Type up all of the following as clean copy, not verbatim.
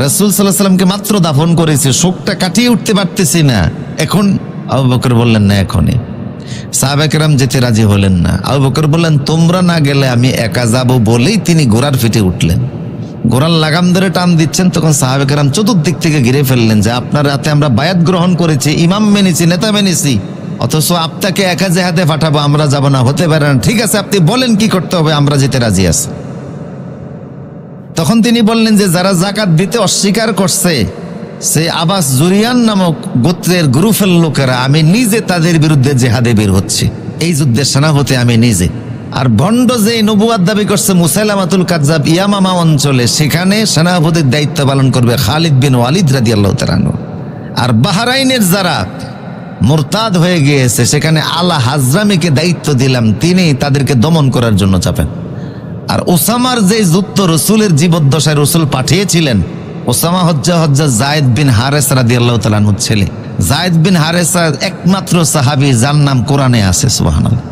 রাসূল সাল্লাল্লাহু আলাইহি ওয়াসাল্লামকে মাত্র দাফন করেছে, শোকটা কাটিয়ে উঠতে পারতেছি না, এখন? আবু বকর বললেন না এখনই। সাহাবায়ে কেরাম যেতে রাজি হলেন না। আবু বকর বললেন তোমরা না গেলে আমি একা যাব বলেই তিনি ঘোড়ার পিঠে উঠলেন। ঘোড়ার লাগাম ধরে টান দিচ্ছেন, তখন সাহাবায়ে কেরাম চতুর্দিক থেকে ঘিরে ফেললেন যে আপনার হাতে আমরা বায়াত গ্রহণ করেছি, ইমাম মেনেছি, নেতা মেনেছি, অথচ আপনাকে একা জেহাদে পাঠাবো, আমরা যাব না, হতে পারে না। ঠিক আছে, আপনি বলেন কি করতে হবে, আমরা যেতে রাজি আছি। তখন তিনি বললেন যে যারা যাকাত দিতে অস্বীকার করছে, সে আবাস জুরিয়ান নামক গোত্রের গ্রুপের লোকেরা, আমি নিজে তাদের বিরুদ্ধে জেহাদে বের হচ্ছি, এই যুদ্ধের সেনাপতি আমি নিজে। আর ভণ্ড যে নবুয়াত দাবি করছে মুসাইলামাতুল কাজ্জাব ইয়ামামা অঞ্চলে, সেখানে সেনাপতির দায়িত্ব পালন করবে খালিদ বিন ওয়ালিদ রাদিয়াল্লাহু তাআলা আনহু। আর বাহরাইনের যারা মুরতাদ হয়ে গিয়েছে, সেখানে আলা হাজরামিকে দায়িত্ব দিলাম, তিনি তাদেরকে দমন করার জন্য চাপেন। আর ওসামার যে যুদ্ধ রসুলের জীবদ্দশায় রসুল পাঠিয়েছিলেন, ওসামা হচ্ছে যায়েদ বিন হারেসা রাদিয়াল্লাহু তাআলা আনহুর ছেলে। যায়েদ বিন হারেসা একমাত্র সাহাবী যার নাম কোরআনে আছে, সুবহানাল্লাহ।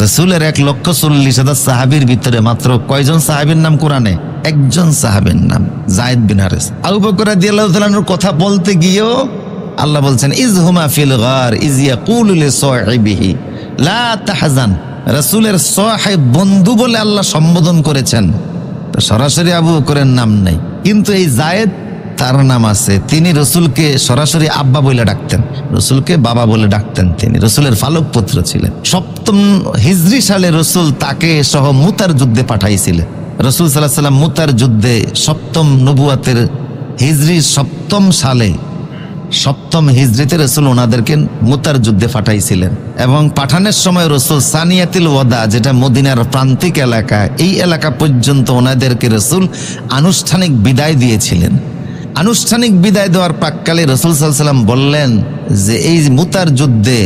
রসুলের 1,40,000 সাহাবীর ভিতরে মাত্র কয়জন সাহাবীর নাম কোরআনে? একজন সাহাবীর নাম যায়েদ বিন হারেসা। আবু বকর রাদিয়াল্লাহু তাআলা আনহুর কথা বলতে গিয়েও আল্লাহ বলছেন ইজহুমা ফিল গার ইজ ইয়াকুলু লিসাহিবিহি লা তাহজান। রাসূলের সাহেব, বন্ধু বলে আল্লাহ সম্বোধন করেছেন, তো সরাসরি আবু বকরের নাম নেই, কিন্তু এই যায়েদ তার নাম আছে। তিনি রসুলকে সরাসরি আব্বা বলে ডাকতেন, রসুলকে বাবা বলে ডাকতেন। তিনি রসুলের ফালক পুত্র ছিলেন। 7ম হিজরি সালে রসুল তাকে সহ মুতার যুদ্ধে পাঠাইছিলেন। রসুল সাল্লাল্লাহু আলাইহি ওয়াসাল্লাম মুতার যুদ্ধে 7ম নবুয়াতের হিজরি 7ম সালে, 7ম হিজরিতে রসুল ওনাদেরকে মুতার যুদ্ধে পাঠাইছিলেন। এবং পাঠানোর সময় রসুল সানিয়াতুল ওয়াদা, যেটা মদিনার প্রান্তিক এলাকা, এই এলাকা পর্যন্ত ওনাদেরকে রসুল আনুষ্ঠানিক বিদায় দিয়েছিলেন। আনুষ্ঠানিক বিদায় দেওয়ার প্রাক্কালে রসুল সাল্লাল্লাহু আলাইহি ওয়াসাল্লাম বললেন যে এই মুতার যুদ্ধে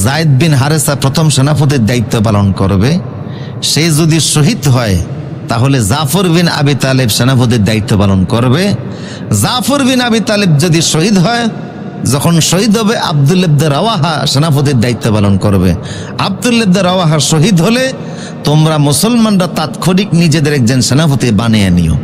যায়েদ বিন হারেসা প্রথম সেনাপতির দায়িত্ব পালন করবে। সে যদি শহীদ হয় তাহলে জাফর বিন আবি তালেব সেনাপতির দায়িত্ব পালন করবে। জাফর বিন আবি তালেব যদি শহীদ হয়, যখন শহীদ হবে আব্দুল্লাহ ইবনে রাওয়াহা সেনাপতির দায়িত্ব পালন করবে। আব্দুল্লাহ ইবনে রাওয়াহা শহীদ হলে তোমরা মুসলমানরা তাৎক্ষণিক নিজেদের একজন সেনাপতি বানিয়ে নিও।